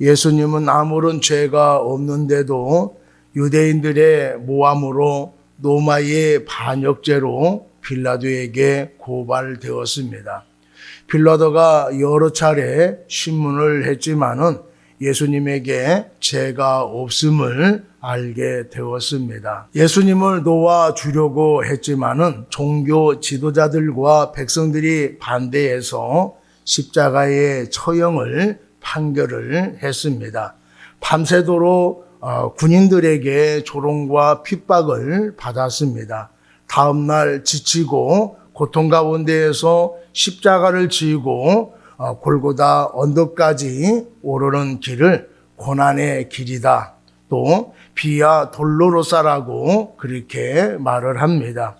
예수님은 아무런 죄가 없는데도 유대인들의 모함으로 로마의 반역죄로 빌라도에게 고발되었습니다. 빌라도가 여러 차례 신문을 했지만은 예수님에게 죄가 없음을 알게 되었습니다. 예수님을 놓아주려고 했지만은 종교 지도자들과 백성들이 반대해서 십자가의 처형을 판결을 했습니다. 밤새도록 군인들에게 조롱과 핍박을 받았습니다. 다음날 지치고 고통 가운데에서 십자가를 지고 골고다 언덕까지 오르는 길을 고난의 길이다. 또 비아 돌로로사라고 그렇게 말을 합니다.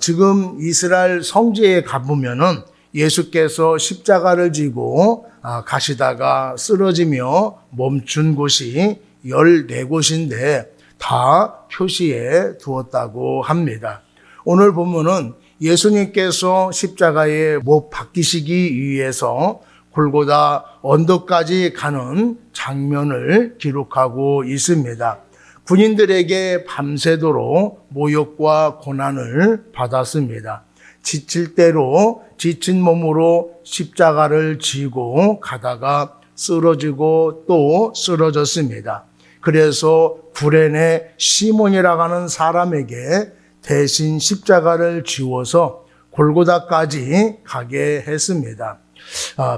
지금 이스라엘 성지에 가보면은 예수께서 십자가를 지고 가시다가 쓰러지며 멈춘 곳이 14곳인데 다 표시해 두었다고 합니다. 오늘 보면은 예수님께서 십자가에 못 박히시기 위해서 골고다 언덕까지 가는 장면을 기록하고 있습니다. 군인들에게 밤새도록 모욕과 고난을 받았습니다. 지칠 대로 지친 몸으로 십자가를 지고 가다가 쓰러지고 또 쓰러졌습니다. 그래서 구레네 시몬이라고 하는 사람에게 대신 십자가를 지워서 골고다까지 가게 했습니다.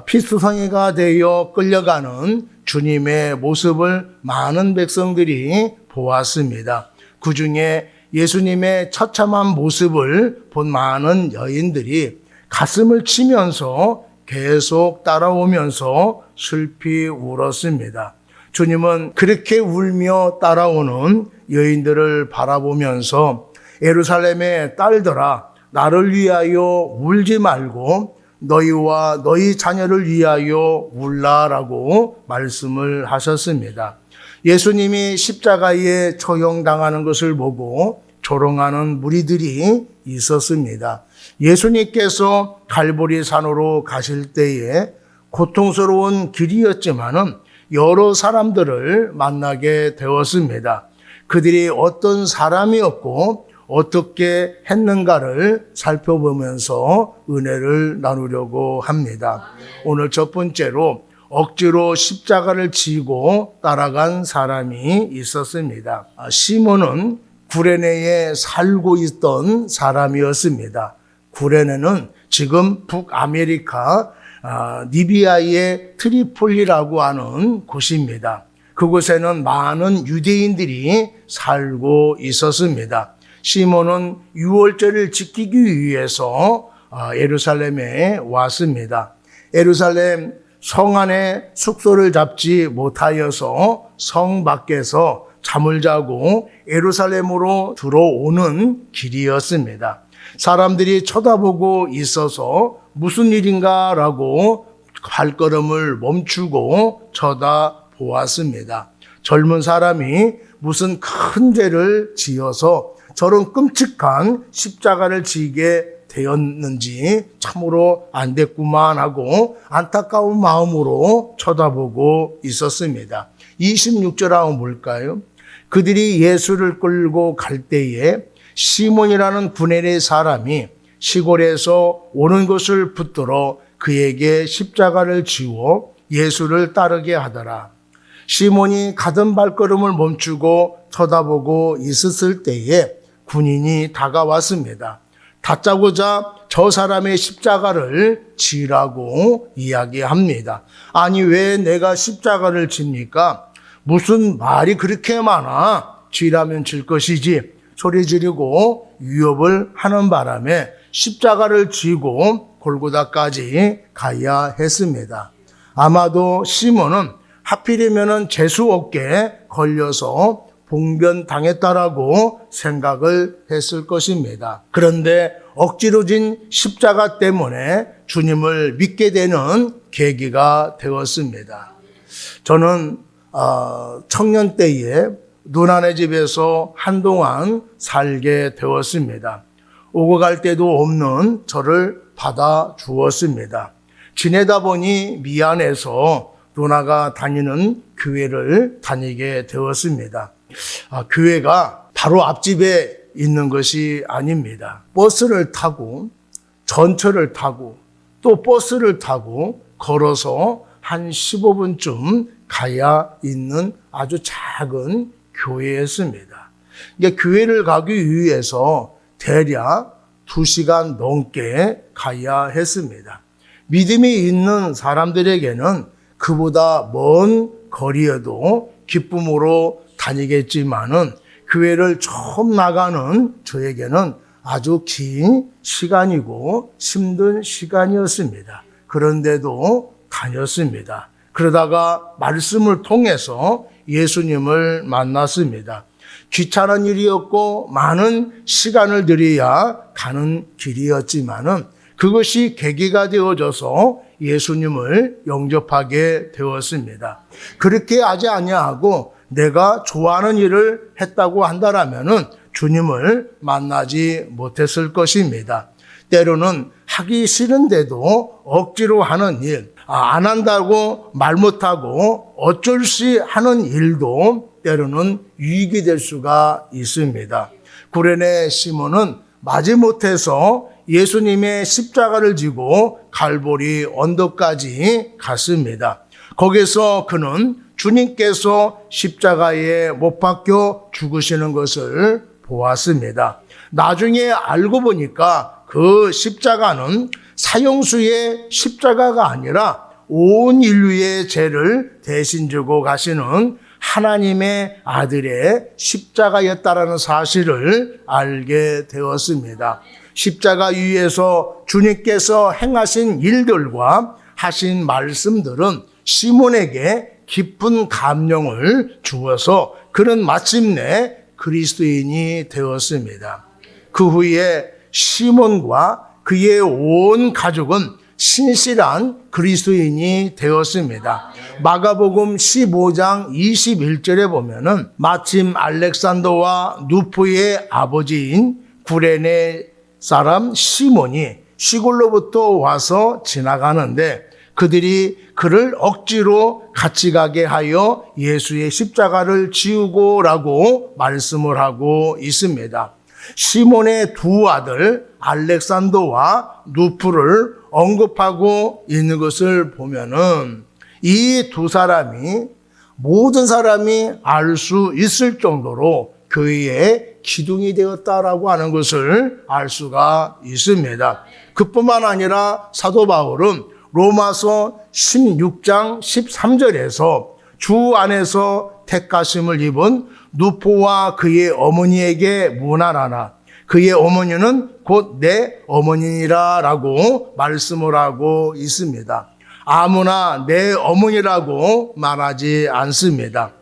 피수성이가 되어 끌려가는 주님의 모습을 많은 백성들이 보았습니다. 그 중에 예수님의 처참한 모습을 본 많은 여인들이 가슴을 치면서 계속 따라오면서 슬피 울었습니다. 주님은 그렇게 울며 따라오는 여인들을 바라보면서 예루살렘의 딸들아, 나를 위하여 울지 말고 너희와 너희 자녀를 위하여 울라라고 말씀을 하셨습니다. 예수님이 십자가에 처형당하는 것을 보고 조롱하는 무리들이 있었습니다. 예수님께서 갈보리 산으로 가실 때에 고통스러운 길이었지만은 여러 사람들을 만나게 되었습니다. 그들이 어떤 사람이었고 어떻게 했는가를 살펴보면서 은혜를 나누려고 합니다. 오늘 첫 번째로 억지로 십자가를 지고 따라간 사람이 있었습니다. 시몬은 구레네에 살고 있던 사람이었습니다. 구레네는 지금 북아메리카 리비아의 트리폴리라고 하는 곳입니다. 그곳에는 많은 유대인들이 살고 있었습니다. 시몬은 유월절을 지키기 위해서 예루살렘에 왔습니다. 예루살렘 성 안에 숙소를 잡지 못하여서 성 밖에서 잠을 자고 예루살렘으로 들어오는 길이었습니다. 사람들이 쳐다보고 있어서 무슨 일인가라고 발걸음을 멈추고 쳐다보았습니다. 젊은 사람이 무슨 큰 죄를 지어서 저런 끔찍한 십자가를 지게 되었는지 참으로 안 됐구만 하고 안타까운 마음으로 쳐다보고 있었습니다. 26절 하면 뭘까요? 그들이 예수를 끌고 갈 때에 시몬이라는 구레네 사람이 시골에서 오는 것을 붙들어 그에게 십자가를 지워 예수를 따르게 하더라. 시몬이 가던 발걸음을 멈추고 쳐다보고 있었을 때에 군인이 다가왔습니다. 다짜고짜 저 사람의 십자가를 지라고 이야기합니다. 아니 왜 내가 십자가를 집니까? 무슨 말이 그렇게 많아? 지라면 질 것이지. 소리 지르고 위협을 하는 바람에 십자가를 지고 골고다까지 가야 했습니다. 아마도 시몬은 하필이면 재수없게 걸려서 봉변당했다라고 생각을 했을 것입니다. 그런데 억지로 진 십자가 때문에 주님을 믿게 되는 계기가 되었습니다. 저는 청년 때에 누나네 집에서 한동안 살게 되었습니다. 오고 갈 데도 없는 저를 받아 주었습니다. 지내다 보니 미안해서 누나가 다니는 교회를 다니게 되었습니다. 교회가 바로 앞집에 있는 것이 아닙니다. 버스를 타고 전철을 타고 또 버스를 타고 걸어서 한 15분쯤 가야 있는 아주 작은 교회였습니다. 이게 교회를 가기 위해서 대략 2시간 넘게 가야 했습니다. 믿음이 있는 사람들에게는 그보다 먼 거리에도 기쁨으로 다니겠지만은 교회를 처음 나가는 저에게는 아주 긴 시간이고 힘든 시간이었습니다. 그런데도 다녔습니다. 그러다가 말씀을 통해서 예수님을 만났습니다. 귀찮은 일이었고 많은 시간을 들여야 가는 길이었지만은 그것이 계기가 되어져서 예수님을 영접하게 되었습니다. 그렇게 하지 아니하고 내가 좋아하는 일을 했다고 한다라면은 주님을 만나지 못했을 것입니다. 때로는 하기 싫은데도 억지로 하는 일, 안 한다고 말 못하고 어쩔 수 하는 일도 때로는 유익이 될 수가 있습니다. 구레네 시몬은 마지못해서 예수님의 십자가를 지고 갈보리 언덕까지 갔습니다. 거기서 그는 주님께서 십자가에 못 박혀 죽으시는 것을 보았습니다. 나중에 알고 보니까 그 십자가는 사형수의 십자가가 아니라 온 인류의 죄를 대신 지고 가시는 하나님의 아들의 십자가였다라는 사실을 알게 되었습니다. 십자가 위에서 주님께서 행하신 일들과 하신 말씀들은 시몬에게 깊은 감명을 주어서 그는 마침내 그리스도인이 되었습니다. 그 후에 시몬과 그의 온 가족은 신실한 그리스도인이 되었습니다. 마가복음 15장 21절에 보면은 마침 알렉산더와 누포의 아버지인 구레네 사람 시몬이 시골로부터 와서 지나가는데 그들이 그를 억지로 같이 가게 하여 예수의 십자가를 지우고라고 말씀을 하고 있습니다. 시몬의 두 아들 알렉산더와 누프를 언급하고 있는 것을 보면은 이 두 사람이 모든 사람이 알 수 있을 정도로 교회의 기둥이 되었다라고 하는 것을 알 수가 있습니다. 그뿐만 아니라 사도 바울은 로마서 16장 13절에서 주 안에서 택하심을 입은 누포와 그의 어머니에게 문안하나 그의 어머니는 곧 내 어머니라고 말씀을 하고 있습니다. 아무나 내 어머니라고 말하지 않습니다.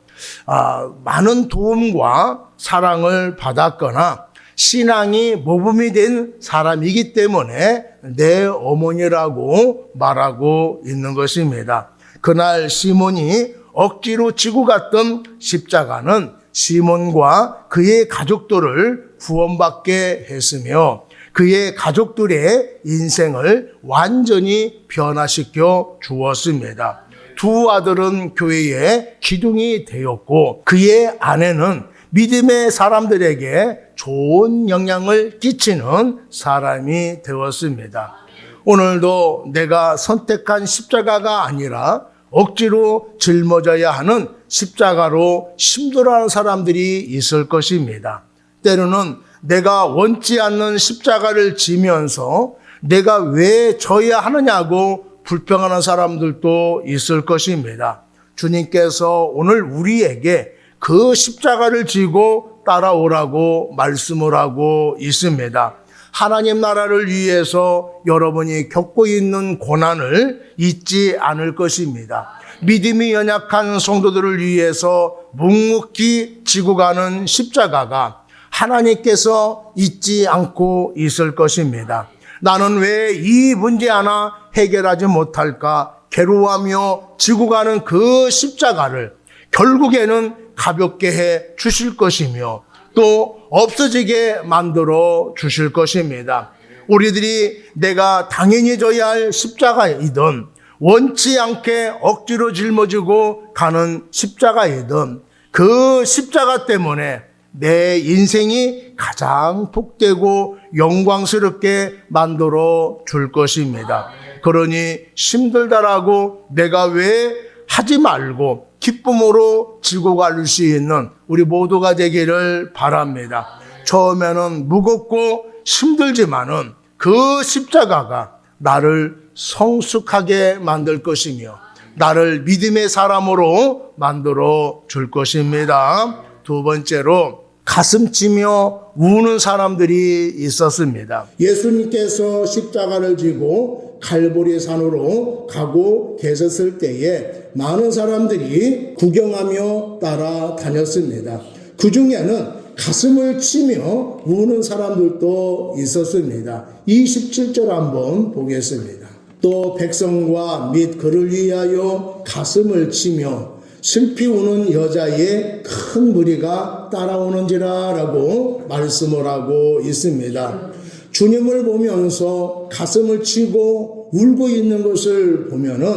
많은 도움과 사랑을 받았거나 신앙이 모범이 된 사람이기 때문에 내 어머니라고 말하고 있는 것입니다. 그날 시몬이 억지로 지고 갔던 십자가는 시몬과 그의 가족들을 구원받게 했으며 그의 가족들의 인생을 완전히 변화시켜 주었습니다. 두 아들은 교회의 기둥이 되었고 그의 아내는 믿음의 사람들에게 좋은 영향을 끼치는 사람이 되었습니다. 오늘도 내가 선택한 십자가가 아니라 억지로 짊어져야 하는 십자가로 힘들어하는 사람들이 있을 것입니다. 때로는 내가 원치 않는 십자가를 지면서 내가 왜 져야 하느냐고 불평하는 사람들도 있을 것입니다. 주님께서 오늘 우리에게 그 십자가를 지고 따라오라고 말씀을 하고 있습니다. 하나님 나라를 위해서 여러분이 겪고 있는 고난을 잊지 않을 것입니다. 믿음이 연약한 성도들을 위해서 묵묵히 지고 가는 십자가가 하나님께서 잊지 않고 있을 것입니다. 나는 왜 이 문제 하나 해결하지 못할까 괴로워하며 지고 가는 그 십자가를 결국에는 가볍게 해 주실 것이며 또 없어지게 만들어 주실 것입니다. 우리들이 내가 당연히 져야 할 십자가이든 원치 않게 억지로 짊어지고 가는 십자가이든 그 십자가 때문에 내 인생이 가장 복되고 영광스럽게 만들어 줄 것입니다. 그러니 힘들다라고 내가 왜 하지 말고 기쁨으로 지고 갈 수 있는 우리 모두가 되기를 바랍니다. 처음에는 무겁고 힘들지만은 그 십자가가 나를 성숙하게 만들 것이며 나를 믿음의 사람으로 만들어 줄 것입니다. 두 번째로 가슴 치며 우는 사람들이 있었습니다. 예수님께서 십자가를 지고 갈보리 산으로 가고 계셨을 때에 많은 사람들이 구경하며 따라다녔습니다. 그 중에는 가슴을 치며 우는 사람들도 있었습니다. 27절 한번 보겠습니다. 또 백성과 및 그를 위하여 가슴을 치며 슬피 우는 여자의 큰 무리가 따라오는지라 라고 말씀을 하고 있습니다. 주님을 보면서 가슴을 치고 울고 있는 것을 보면은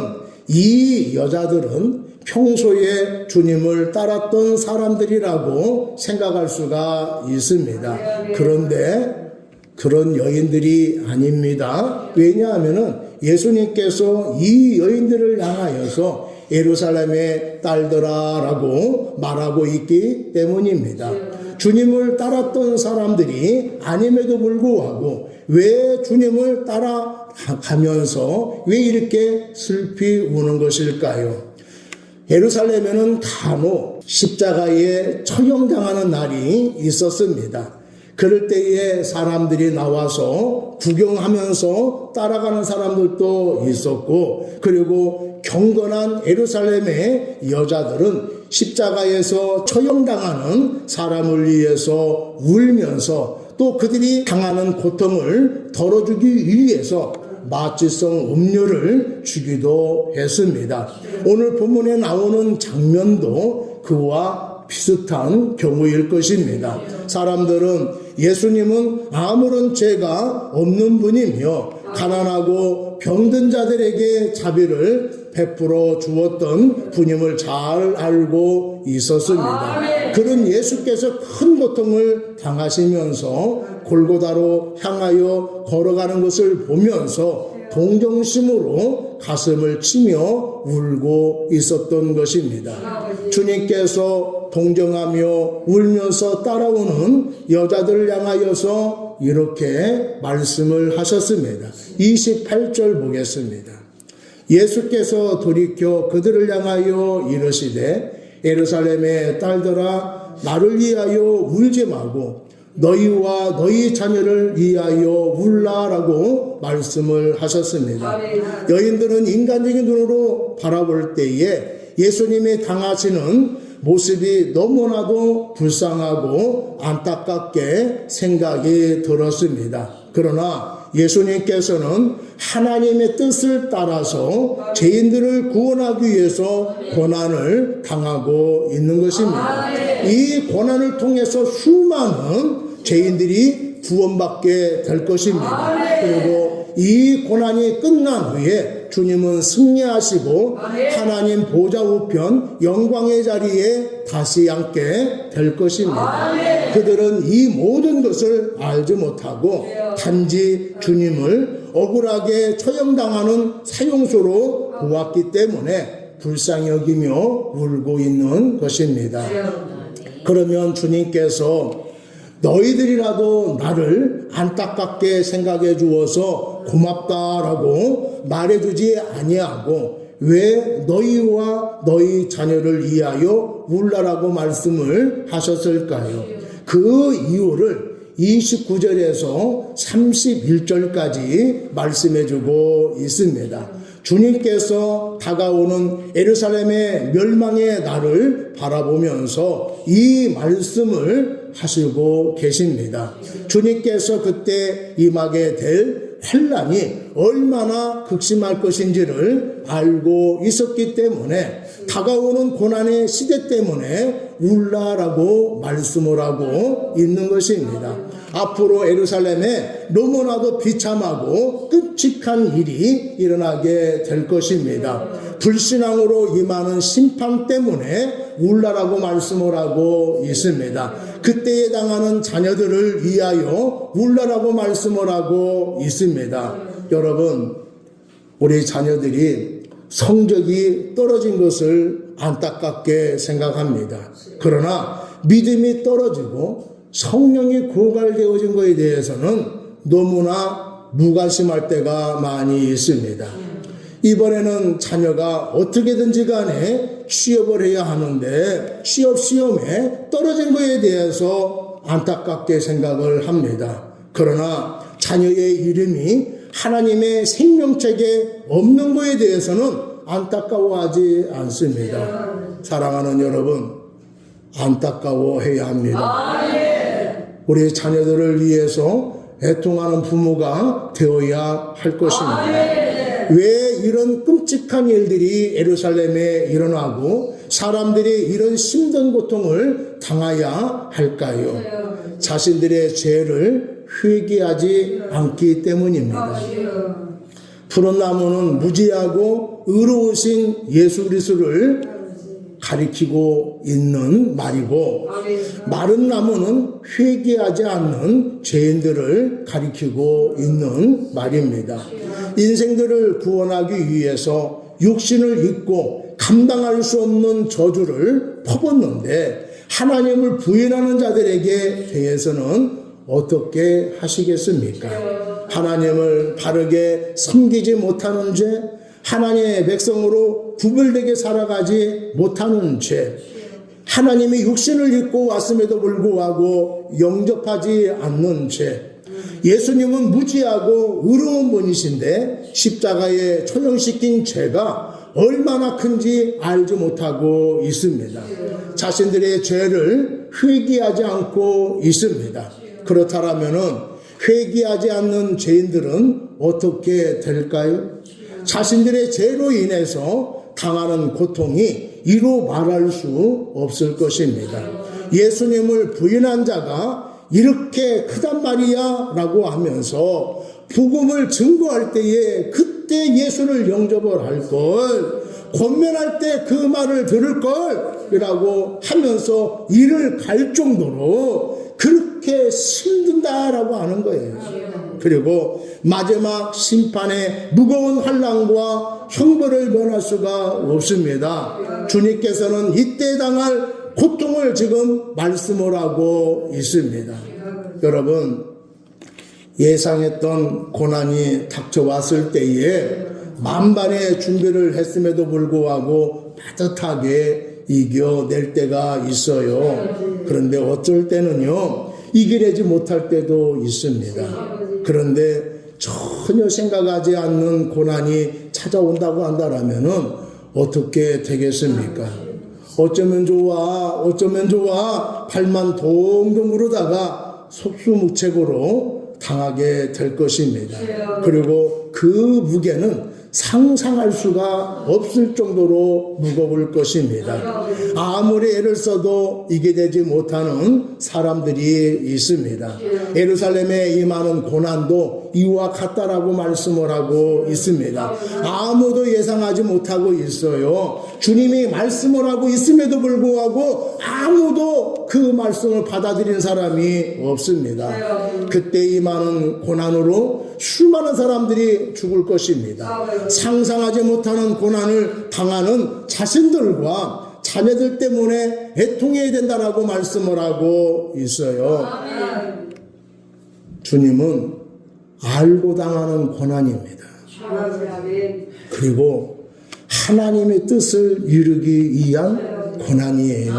이 여자들은 평소에 주님을 따랐던 사람들이라고 생각할 수가 있습니다. 그런데 그런 여인들이 아닙니다. 왜냐하면은 예수님께서 이 여인들을 향하여서 예루살렘의 딸들아라고 말하고 있기 때문입니다. 주님을 따랐던 사람들이 아님에도 불구하고 왜 주님을 따라가면서 왜 이렇게 슬피 우는 것일까요? 예루살렘에는 간혹 십자가에 처형당하는 날이 있었습니다. 그럴 때에 사람들이 나와서 구경하면서 따라가는 사람들도 있었고, 그리고 경건한 예루살렘의 여자들은 십자가에서 처형당하는 사람을 위해서 울면서 또 그들이 당하는 고통을 덜어주기 위해서 마취성 음료를 주기도 했습니다. 오늘 본문에 나오는 장면도 그와 비슷한 경우일 것입니다. 사람들은 예수님은 아무런 죄가 없는 분이며 가난하고 병든 자들에게 자비를 베풀어 주었던 분임을 잘 알고 있었습니다. 그런 예수께서 큰 고통을 당하시면서 골고다로 향하여 걸어가는 것을 보면서 동정심으로 가슴을 치며 울고 있었던 것입니다. 주님께서 동정하며 울면서 따라오는 여자들을 향하여서 이렇게 말씀을 하셨습니다. 28절 보겠습니다. 예수께서 돌이켜 그들을 향하여 이르시되 예루살렘의 딸들아 나를 위하여 울지 말고 너희와 너희 자녀를 위하여 울라라고 말씀을 하셨습니다. 여인들은 인간적인 눈으로 바라볼 때에 예수님이 당하시는 모습이 너무나도 불쌍하고 안타깝게 생각이 들었습니다. 그러나 예수님께서는 하나님의 뜻을 따라서 죄인들을 구원하기 위해서 고난을 당하고 있는 것입니다. 이 고난을 통해서 수많은 죄인들이 구원받게 될 것입니다. 그리고 이 고난이 끝난 후에 주님은 승리하시고 하나님 보좌 우편 영광의 자리에 다시 앉게 될 것입니다. 그들은 이 모든 것을 알지 못하고 단지 주님을 억울하게 처형당하는 사형수로 보았기 때문에 불쌍히 여기며 울고 있는 것입니다. 그러면 주님께서 너희들이라도 나를 안타깝게 생각해 주어서 고맙다라고 말해주지 아니하고 왜 너희와 너희 자녀를 위하여 울라라고 말씀을 하셨을까요? 그 이유를 29절에서 31절까지 말씀해 주고 있습니다. 주님께서 다가오는 예루살렘의 멸망의 날을 바라보면서 이 말씀을 하시고 계십니다. 주님께서 그때 임하게 될 환난이 얼마나 극심할 것인지를 알고 있었기 때문에 다가오는 고난의 시대 때문에 울라라고 말씀을 하고 있는 것입니다. 앞으로 예루살렘에 너무나도 비참하고 끔찍한 일이 일어나게 될 것입니다. 불신앙으로 임하는 심판 때문에 울라라고 말씀을 하고 있습니다. 그때에 당하는 자녀들을 위하여 울라라고 말씀을 하고 있습니다. 여러분, 우리 자녀들이 성적이 떨어진 것을 안타깝게 생각합니다. 그러나 믿음이 떨어지고 성령이 고갈되어진 것에 대해서는 너무나 무관심할 때가 많이 있습니다. 이번에는 자녀가 어떻게든지 간에 취업을 해야 하는데 취업 시험에 떨어진 것에 대해서 안타깝게 생각을 합니다. 그러나 자녀의 이름이 하나님의 생명책에 없는 것에 대해서는 안타까워하지 않습니다. 사랑하는 여러분, 안타까워해야 합니다. 우리 자녀들을 위해서 애통하는 부모가 되어야 할 것입니다. 왜 이런 끔찍한 일들이 예루살렘에 일어나고 사람들이 이런 힘든 고통을 당해야 할까요? 자신들의 죄를 회개하지 않기 때문입니다. 푸른 나무는 무지하고 의로우신 예수 그리스도를 가리키고 있는 말이고, 마른 나무는 회개하지 않는 죄인들을 가리키고 있는 말입니다. 인생들을 구원하기 위해서 육신을 입고 감당할 수 없는 저주를 퍼붓는데 하나님을 부인하는 자들에게 대해서는 어떻게 하시겠습니까? 하나님을 바르게 섬기지 못하는 죄, 하나님의 백성으로 구별되게 살아가지 못하는 죄, 하나님이 육신을 입고 왔음에도 불구하고 영접하지 않는 죄, 예수님은 무지하고 의로운 분이신데 십자가에 처형시킨 죄가 얼마나 큰지 알지 못하고 있습니다. 자신들의 죄를 회개하지 않고 있습니다. 그렇다면 회개하지 않는 죄인들은 어떻게 될까요? 자신들의 죄로 인해서 당하는 고통이 이루 말할 수 없을 것입니다. 예수님을 부인한 자가 이렇게 크단 말이야 라고 하면서 복음을 증거할 때에 그때 예수를 영접을 할 걸, 권면할 때 그 말을 들을 걸 이라고 하면서 이를 갈 정도로 그렇게 힘든다라고 하는 거예요. 그리고 마지막 심판의 무거운 환난과 형벌을 면할 수가 없습니다. 주님께서는 이때 당할 고통을 지금 말씀을 하고 있습니다. 여러분, 예상했던 고난이 닥쳐왔을 때에 만반의 준비를 했음에도 불구하고 빠듯하게 이겨낼 때가 있어요. 그런데 어쩔 때는요, 이겨내지 못할 때도 있습니다. 그런데 전혀 생각하지 않는 고난이 찾아온다고 한다면은 어떻게 되겠습니까? 어쩌면 좋아 발만 동동 구르다가 속수무책으로 당하게 될 것입니다. 그리고 그 무게는 상상할 수가 없을 정도로 무거울 것입니다. 아무리 애를 써도 이겨내지 못하는 사람들이 있습니다. 예루살렘에 임하는 고난도 이와 같다라고 말씀을 하고 있습니다. 아무도 예상하지 못하고 있어요. 주님이 말씀을 하고 있음에도 불구하고 아무도 그 말씀을 받아들인 사람이 없습니다. 그때 임하는 고난으로 수많은 사람들이 죽을 것입니다. 상상하지 못하는 고난을 당하는 자신들과 자녀들 때문에 애통해야 된다라고 말씀을 하고 있어요. 주님은 알고 당하는 고난입니다. 그리고 하나님의 뜻을 이루기 위한 고난이에요.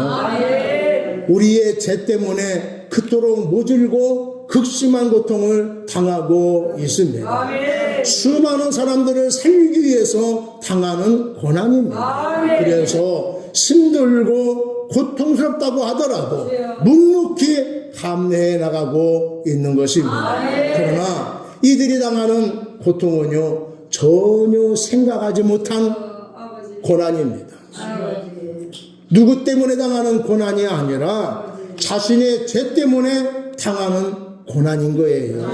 우리의 죄 때문에 그토록 모질고 극심한 고통을 당하고 있습니다. 수많은 사람들을 살리기 위해서 당하는 고난입니다. 그래서 힘들고 고통스럽다고 하더라도 묵묵히 감내해 나가고 있는 것입니다. 그러나 이들이 당하는 고통은요, 전혀 생각하지 못한 고난입니다. 누구 때문에 당하는 고난이 아니라 자신의 죄 때문에 당하는 고난인 거예요.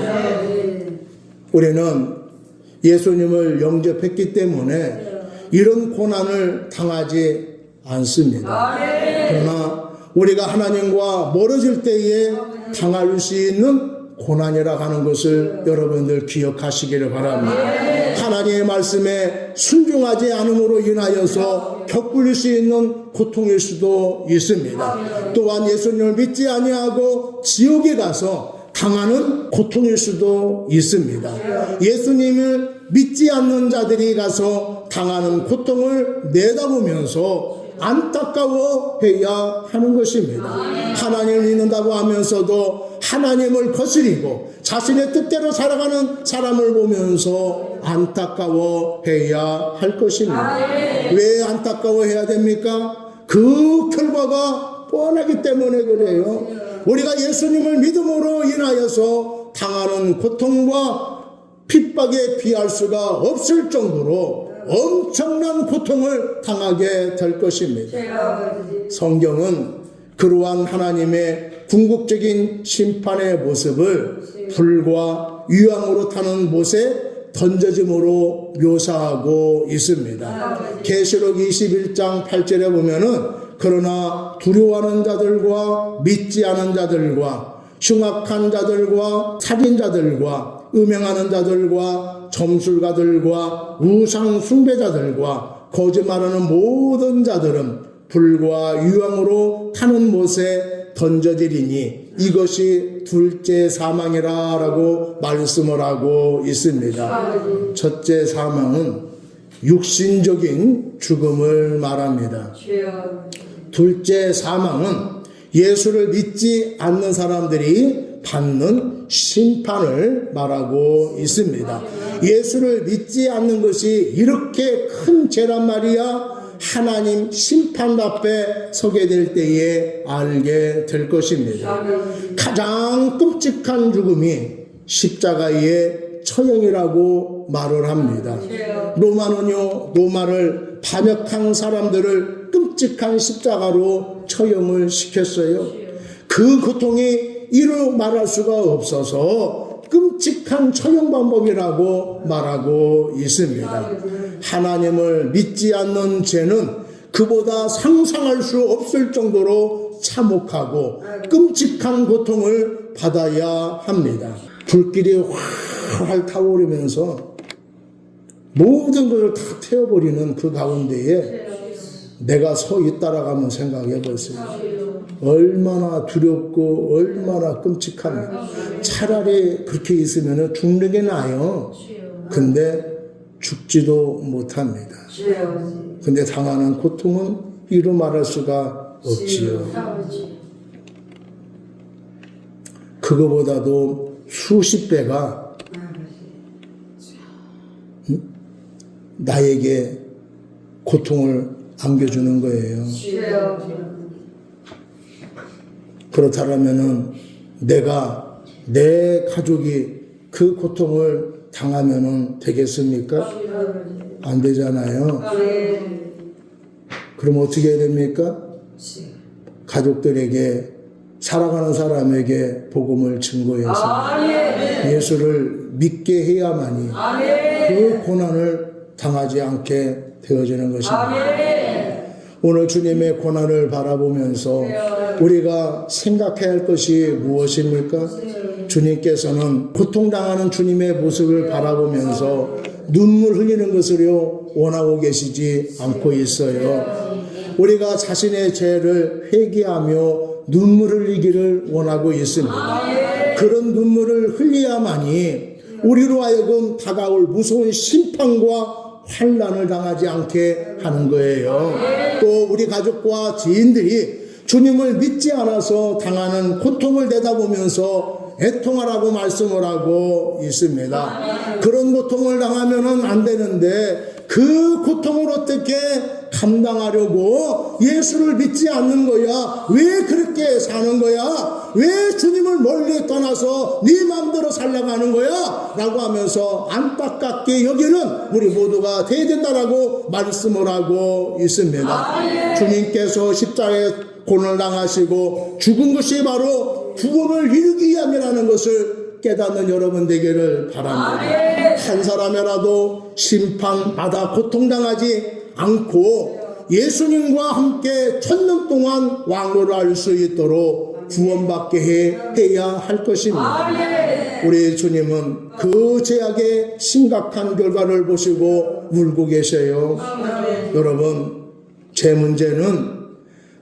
우리는 예수님을 영접했기 때문에 이런 고난을 당하지 않습니다. 그러나 우리가 하나님과 멀어질 때에 당할 수 있는 고난이라 하는 것을 여러분들 기억하시기를 바랍니다. 하나님의 말씀에 순종하지 않음으로 인하여서 겪을 수 있는 고통일 수도 있습니다. 또한 예수님을 믿지 아니하고 지옥에 가서 당하는 고통일 수도 있습니다. 예수님을 믿지 않는 자들이 가서 당하는 고통을 내다보면서 안타까워해야 하는 것입니다. 하나님을 믿는다고 하면서도 하나님을 거스리고 자신의 뜻대로 살아가는 사람을 보면서 안타까워해야 할 것입니다. 왜 안타까워해야 됩니까? 그 결과가 뻔하기 때문에 그래요. 우리가 예수님을 믿음으로 인하여서 당하는 고통과 핍박에 비할 수가 없을 정도로 엄청난 고통을 당하게 될 것입니다. 성경은 그러한 하나님의 궁극적인 심판의 모습을 불과 유황으로 타는 못에 던져짐으로 묘사하고 있습니다. 계시록 21장 8절에 보면은 그러나 두려워하는 자들과 믿지 않은 자들과 흉악한 자들과 살인자들과 음행하는 자들과 점술가들과 우상 숭배자들과 거짓말하는 모든 자들은 불과 유황으로 타는 못에 던져지리니 이것이 둘째 사망이라 라고 말씀을 하고 있습니다. 첫째 사망은 육신적인 죽음을 말합니다. 둘째 사망은 예수를 믿지 않는 사람들이 받는 심판을 말하고 있습니다. 예수를 믿지 않는 것이 이렇게 큰 죄란 말이야 하나님 심판 앞에 서게 될 때에 알게 될 것입니다. 가장 끔찍한 죽음이 십자가의 처형이라고 말을 합니다. 로마는요, 로마를 반역한 사람들을 끔찍한 십자가로 처형을 시켰어요. 그 고통이 이루 말할 수가 없어서 끔찍한 처형 방법이라고 말하고 있습니다. 하나님을 믿지 않는 죄는 그보다 상상할 수 없을 정도로 참혹하고 끔찍한 고통을 받아야 합니다. 불길이 활활 타오르면서 모든 것을 다 태워버리는 그 가운데에 내가 서 있다라고 한번 생각해 보세요. 얼마나 두렵고 얼마나 끔찍합니까? 차라리 그렇게 있으면 죽는 게 나아요. 근데 죽지도 못합니다. 근데 당하는 고통은 이루 말할 수가 없지요. 그거보다도 수십 배가 나에게 고통을 안겨주는 거예요. 그렇다면은 내가 내 가족이 그 고통을 당하면은 되겠습니까? 안 되잖아요. 그럼 어떻게 해야 됩니까? 가족들에게 살아가는 사람에게 복음을 증거해서 예수를 믿게 해야만이 그 고난을 당하지 않게 되어지는 것입니다. 오늘 주님의 고난을 바라보면서 우리가 생각해야 할 것이 무엇입니까? 주님께서는 고통당하는 주님의 모습을 바라보면서 눈물 흘리는 것을요 원하고 계시지 않고 있어요. 우리가 자신의 죄를 회개하며 눈물 흘리기를 원하고 있습니다. 그런 눈물을 흘려야만이 우리로 하여금 다가올 무서운 심판과 환난을 당하지 않게 하는 거예요. 또 우리 가족과 지인들이 주님을 믿지 않아서 당하는 고통을 내다보면서 애통하라고 말씀을 하고 있습니다. 그런 고통을 당하면은 안 되는데 그 고통을 어떻게 감당하려고 예수를 믿지 않는 거야? 왜 그렇게 사는 거야? 왜 주님을 멀리 떠나서 네 마음대로 살려가는 거야? 라고 하면서 안타깝게 여기는 우리 모두가 돼야 된다라고 말씀을 하고 있습니다. 주님께서 십자가에 고난을 당하시고 죽은 것이 바로 구원을 이루기 위함이라는 것을 깨닫는 여러분 되기를 바랍니다. 한 사람이라도 심판받아 고통당하지 않고 예수님과 함께 1000년 동안 왕노를 할 수 있도록 구원받게 해야 할 것입니다. 우리 주님은 그 죄악의 심각한 결과를 보시고 울고 계셔요. 여러분, 제 문제는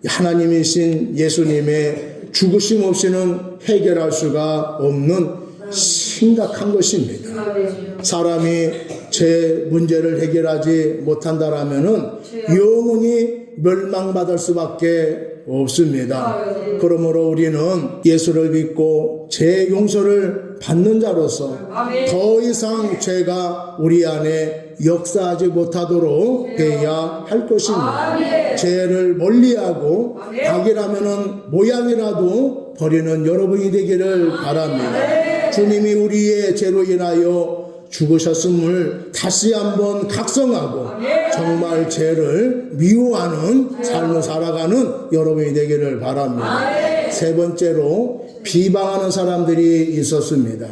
하나님이신 예수님의 죽으심 없이는 해결할 수가 없는 심각한 것입니다. 사람이 제 문제를 해결하지 못한다라면은 영원히 멸망받을 수밖에 없습니다. 그러므로 우리는 예수를 믿고 죄 용서를 받는 자로서 더 이상 죄가 우리 안에 역사하지 못하도록 해야 할 것입니다. 죄를 멀리하고 악이라면은 모양이라도 버리는 여러분이 되기를 바랍니다. 주님이 우리의 죄로 인하여 죽으셨음을 다시 한번 각성하고 정말 죄를 미워하는 삶을 살아가는 여러분이 되기를 바랍니다. 세 번째로 비방하는 사람들이 있었습니다.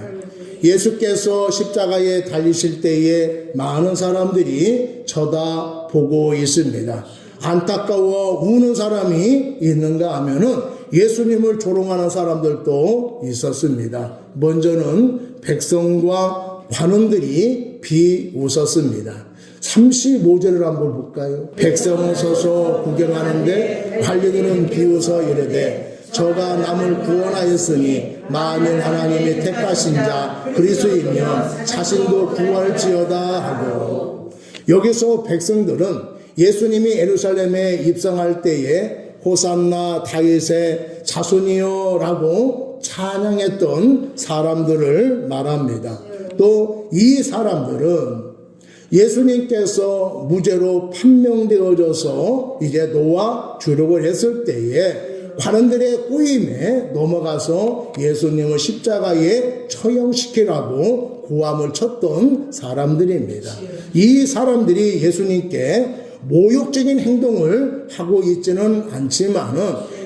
예수께서 십자가에 달리실 때에 많은 사람들이 쳐다보고 있습니다. 안타까워 우는 사람이 있는가 하면은 예수님을 조롱하는 사람들도 있었습니다. 먼저는 백성과 관원들이 비웃었습니다. 35절을 한번 볼까요? 백성은 서서 구경하는데 관리들은 비웃어 이르되 저가 남을 구원하였으니 만일 하나님이 택하신 자 그리스도이면 자신도 구할지어다 하고, 여기서 백성들은 예수님이 예루살렘에 입성할 때에 호산나 다윗의 자손이여 라고 찬양했던 사람들을 말합니다. 또 이 사람들은 예수님께서 무죄로 판명되어져서 이제 놓아 주려고 했을 때에 관원들의 꼬임에 넘어가서 예수님을 십자가에 처형시키라고 고함을 쳤던 사람들입니다. 이 사람들이 예수님께 모욕적인 행동을 하고 있지는 않지만은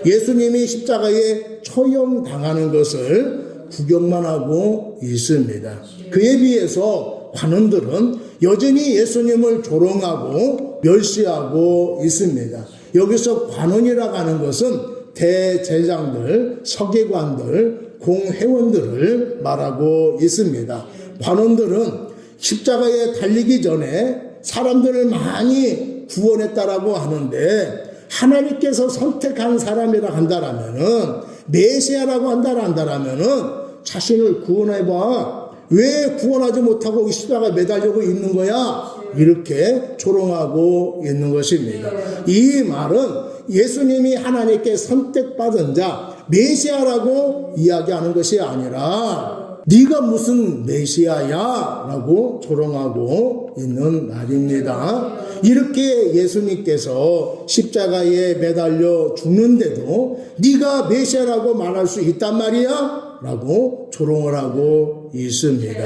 예수님이 십자가에 처형당하는 것을 구경만 하고 있습니다. 그에 비해서 관원들은 여전히 예수님을 조롱하고 멸시하고 있습니다. 여기서 관원이라고 하는 것은 대제장들, 서기관들, 공회원들을 말하고 있습니다. 관원들은 십자가에 달리기 전에 사람들을 많이 구원했다라고 하는데, 하나님께서 선택한 사람이라 한다라면은, 메시아라고 한다라면은 자신을 구원해봐. 왜 구원하지 못하고 이 십자가에 매달리고 있는 거야? 이렇게 조롱하고 있는 것입니다. 이 말은 예수님이 하나님께 선택받은 자, 메시아라고 이야기하는 것이 아니라 네가 무슨 메시아야? 라고 조롱하고 있는 말입니다. 이렇게 예수님께서 십자가에 매달려 죽는데도 네가 메시아라고 말할 수 있단 말이야? 라고 조롱을 하고 있습니다.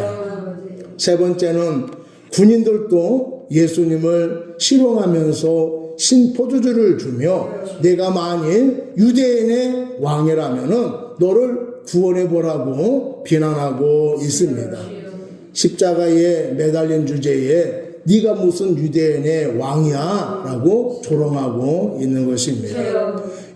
세 번째는 군인들도 예수님을 희롱하면서 신포도주를 주며 내가 만일 유대인의 왕이라면은 너를 구원해보라고 비난하고 있습니다. 십자가에 매달린 주제에 네가 무슨 유대인의 왕이야? 라고 조롱하고 있는 것입니다.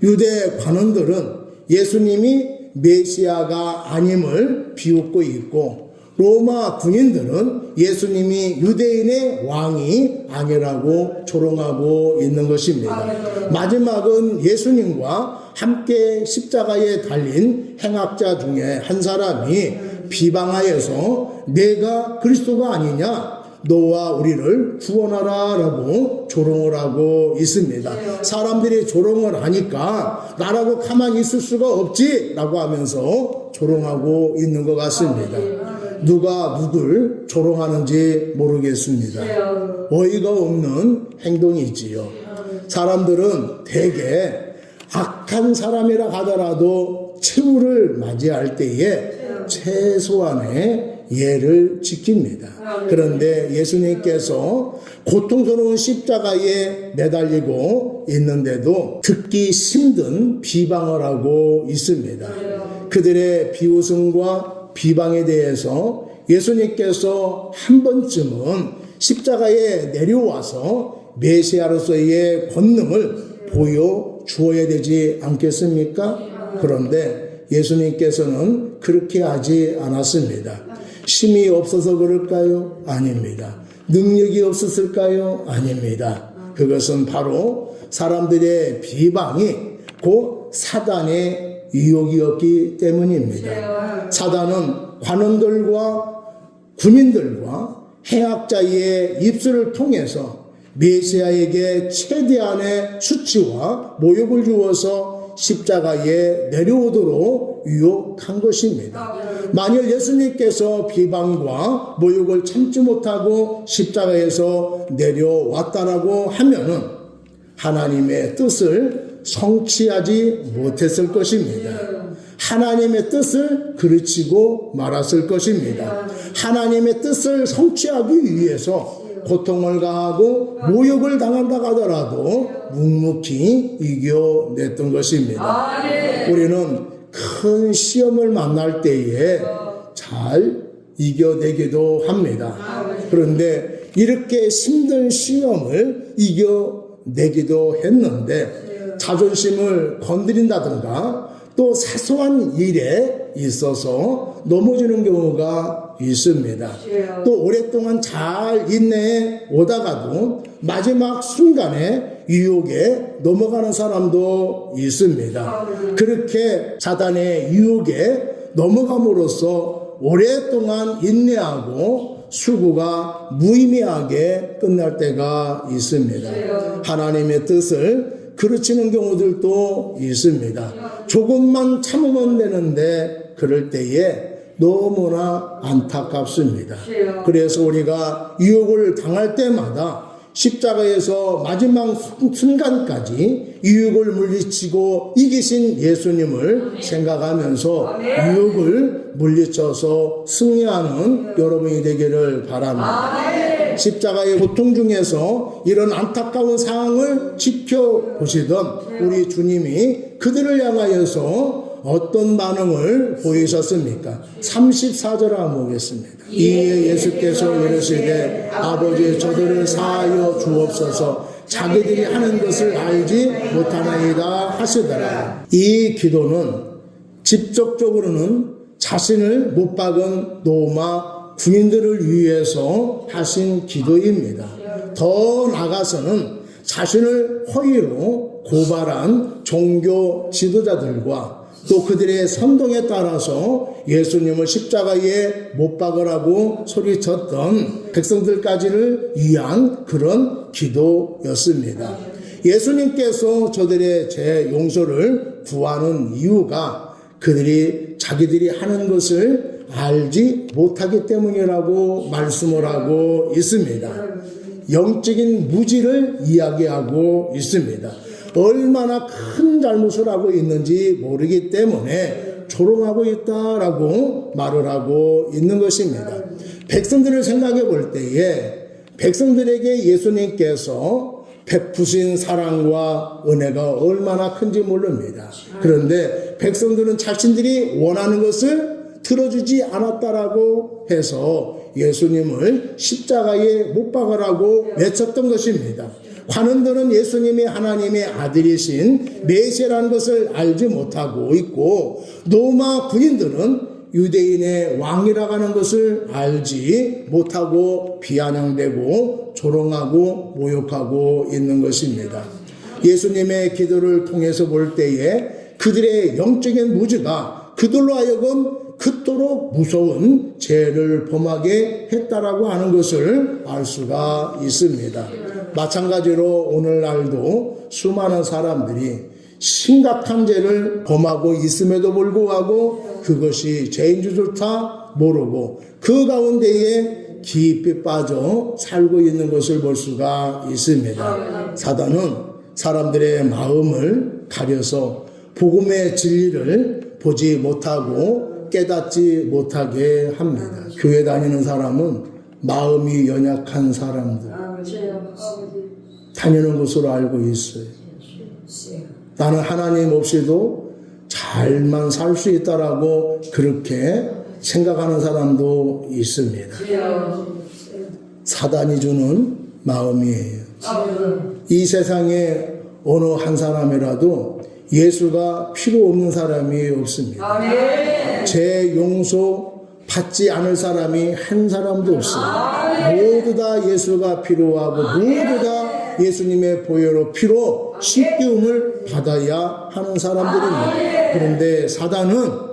유대 관원들은 예수님이 메시아가 아님을 비웃고 있고, 로마 군인들은 예수님이 유대인의 왕이 아니라고 조롱하고 있는 것입니다. 마지막은 예수님과 함께 십자가에 달린 행악자 중에 한 사람이 비방하여서 내가 그리스도가 아니냐? 너와 우리를 구원하라 라고 조롱을 하고 있습니다. 사람들이 조롱을 하니까 나라고 가만히 있을 수가 없지 라고 하면서 조롱하고 있는 것 같습니다. 누가 누굴 조롱하는지 모르겠습니다. 어이가 없는 행동이지요. 사람들은 대개 악한 사람이라 하더라도 최후를 맞이할 때에 최소한의 예를 지킵니다. 그런데 예수님께서 고통스러운 십자가에 매달리고 있는데도 듣기 힘든 비방을 하고 있습니다. 그들의 비웃음과 비방에 대해서 예수님께서 한 번쯤은 십자가에 내려와서 메시아로서의 권능을 보여주어야 되지 않겠습니까? 그런데 예수님께서는 그렇게 하지 않았습니다. 힘이 없어서 그럴까요? 아닙니다. 능력이 없었을까요? 아닙니다. 그것은 바로 사람들의 비방이 곧 사단의 유혹이었기 때문입니다. 사단은 관원들과 군인들과 해학자의 입술을 통해서 메시아에게 최대한의 수치와 모욕을 주어서 십자가에 내려오도록 유혹한 것입니다. 만일 예수님께서 비방과 모욕을 참지 못하고 십자가에서 내려왔다라고 하면은 하나님의 뜻을 성취하지 못했을 것입니다. 하나님의 뜻을 그르치고 말았을 것입니다. 하나님의 뜻을 성취하기 위해서 고통을 가하고 모욕을 당한다 하더라도 묵묵히 이겨냈던 것입니다. 우리는 큰 시험을 만날 때에 잘 이겨내기도 합니다. 그런데 이렇게 힘든 시험을 이겨내기도 했는데 자존심을 건드린다든가 또 사소한 일에 있어서 넘어지는 경우가 있습니다. 또 오랫동안 잘 인내해 오다가도 마지막 순간에 유혹에 넘어가는 사람도 있습니다. 그렇게 사단의 유혹에 넘어감으로써 오랫동안 인내하고 수고가 무의미하게 끝날 때가 있습니다. 하나님의 뜻을 그르치는 경우들도 있습니다. 조금만 참으면 되는데 그럴 때에 너무나 안타깝습니다. 그래서 우리가 유혹을 당할 때마다 십자가에서 마지막 순간까지 유혹을 물리치고 이기신 예수님을 생각하면서 유혹을 물리쳐서 승리하는 여러분이 되기를 바랍니다. 십자가의 고통 중에서 이런 안타까운 상황을 지켜보시던 우리 주님이 그들을 향하여서 어떤 반응을 보이셨습니까? 34절 한번 보겠습니다. 이에 예수께서 이르시되 아버지 저들을 사하여 주옵소서 자기들이 하는 것을 알지 못하나이다 하시더라. 이 기도는 직접적으로는 자신을 못 박은 로마 군인들을 위해서 하신 기도입니다. 더 나아가서는 자신을 허위로 고발한 종교 지도자들과 또 그들의 선동에 따라서 예수님을 십자가에 못 박으라고 소리쳤던 백성들까지를 위한 그런 기도였습니다. 예수님께서 저들의 죄 용서를 구하는 이유가 그들이 자기들이 하는 것을 알지 못하기 때문이라고 말씀을 하고 있습니다. 영적인 무지를 이야기하고 있습니다. 얼마나 큰 잘못을 하고 있는지 모르기 때문에 조롱하고 있다라고 말을 하고 있는 것입니다. 백성들을 생각해 볼 때에 백성들에게 예수님께서 베푸신 사랑과 은혜가 얼마나 큰지 모릅니다. 그런데 백성들은 자신들이 원하는 것을 들어주지 않았다라고 해서 예수님을 십자가에 못 박으라고 외쳤던 것입니다. 관원들은 예수님이 하나님의 아들이신 메시아라는 것을 알지 못하고 있고 로마 군인들은 유대인의 왕이라고 하는 것을 알지 못하고 비아냥대고 조롱하고 모욕하고 있는 것입니다. 예수님의 기도를 통해서 볼 때에 그들의 영적인 무지가 그들로 하여금 그토록 무서운 죄를 범하게 했다라고 하는 것을 알 수가 있습니다. 마찬가지로 오늘날도 수많은 사람들이 심각한 죄를 범하고 있음에도 불구하고 그것이 죄인 줄조차 모르고 그 가운데에 깊이 빠져 살고 있는 것을 볼 수가 있습니다. 사단은 사람들의 마음을 가려서 복음의 진리를 보지 못하고 깨닫지 못하게 합니다. 교회 다니는 사람은 마음이 연약한 사람들 다니는 것으로 알고 있어요. 나는 하나님 없이도 잘만 살 수 있다라고 그렇게 생각하는 사람도 있습니다. 사단이 주는 마음이에요. 이 세상에 어느 한 사람이라도 예수가 필요 없는 사람이 없습니다. 제 용서 받지 않을 사람이 한 사람도 없어요. 모두 다 예수가 필요하고 모두 다 예수님의 보혈로 피로 씻기움을 받아야 하는 사람들입니다. 그런데 사단은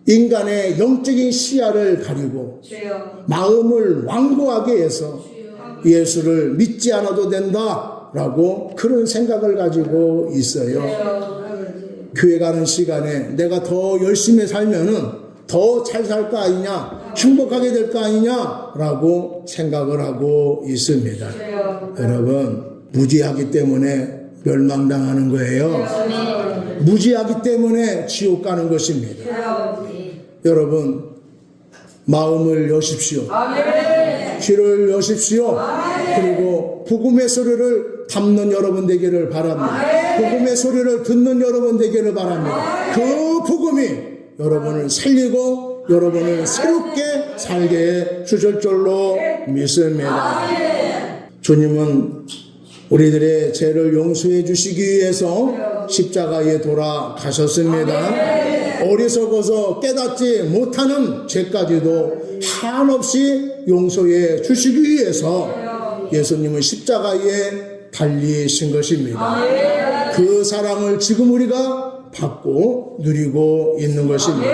인간의 영적인 시야를 가리고 마음을 완고하게 해서 예수를 믿지 않아도 된다라고 그런 생각을 가지고 있어요. 교회 가는 시간에 내가 더 열심히 살면은 더 잘 살 거 아니냐, 행복하게 될 거 아니냐라고 생각을 하고 있습니다. 여러분, 무지하기 때문에 멸망당하는 거예요. 무지하기 때문에 지옥 가는 것입니다. 여러분, 마음을 여십시오. 귀를 여십시오. 그리고 복음의 소리를 담는 여러분 되기를 바랍니다. 복음의 소리를 듣는 여러분 되기를 바랍니다. 그 복음이 여러분을 살리고 여러분을 새롭게 살게 해주실 줄로 믿습니다. 주님은 우리들의 죄를 용서해 주시기 위해서 십자가에 돌아가셨습니다. 어리석어서 깨닫지 못하는 죄까지도 한없이 용서해 주시기 위해서 예수님은 십자가에 달리신 것입니다. 그 사랑을 지금 우리가 받고 누리고 있는 것입니다.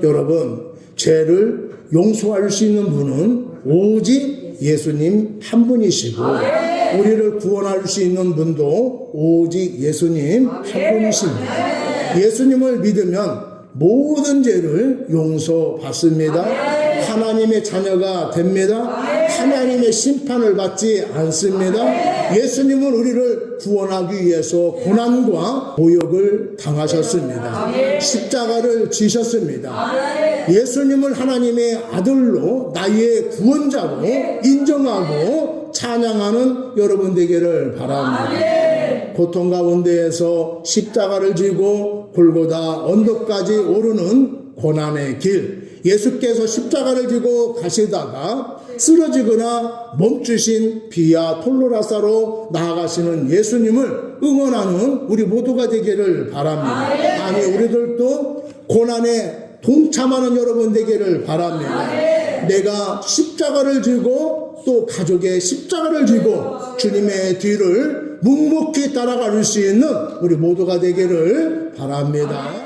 여러분, 죄를 용서할 수 있는 분은 오직 예수님 한 분이시고 우리를 구원할 수 있는 분도 오직 예수님 한 분이십니다. 예수님을 믿으면 모든 죄를 용서받습니다. 하나님의 자녀가 됩니다. 하나님의 심판을 받지 않습니다. 예수님은 우리를 구원하기 위해서 고난과 모욕을 당하셨습니다. 십자가를 지셨습니다. 예수님을 하나님의 아들로 나의 구원자로 인정하고 찬양하는 여러분 되기를 바랍니다. 고통 가운데에서 십자가를 지고 골고다 언덕까지 오르는 고난의 길, 예수께서 십자가를 지고 가시다가 쓰러지거나 멈추신 비아 톨로라사로 나아가시는 예수님을 응원하는 우리 모두가 되기를 바랍니다. 아니, 우리들도 고난에 동참하는 여러분 되기를 바랍니다. 내가 십자가를 지고 또 가족의 십자가를 지고 주님의 뒤를 묵묵히 따라갈 수 있는 우리 모두가 되기를 바랍니다.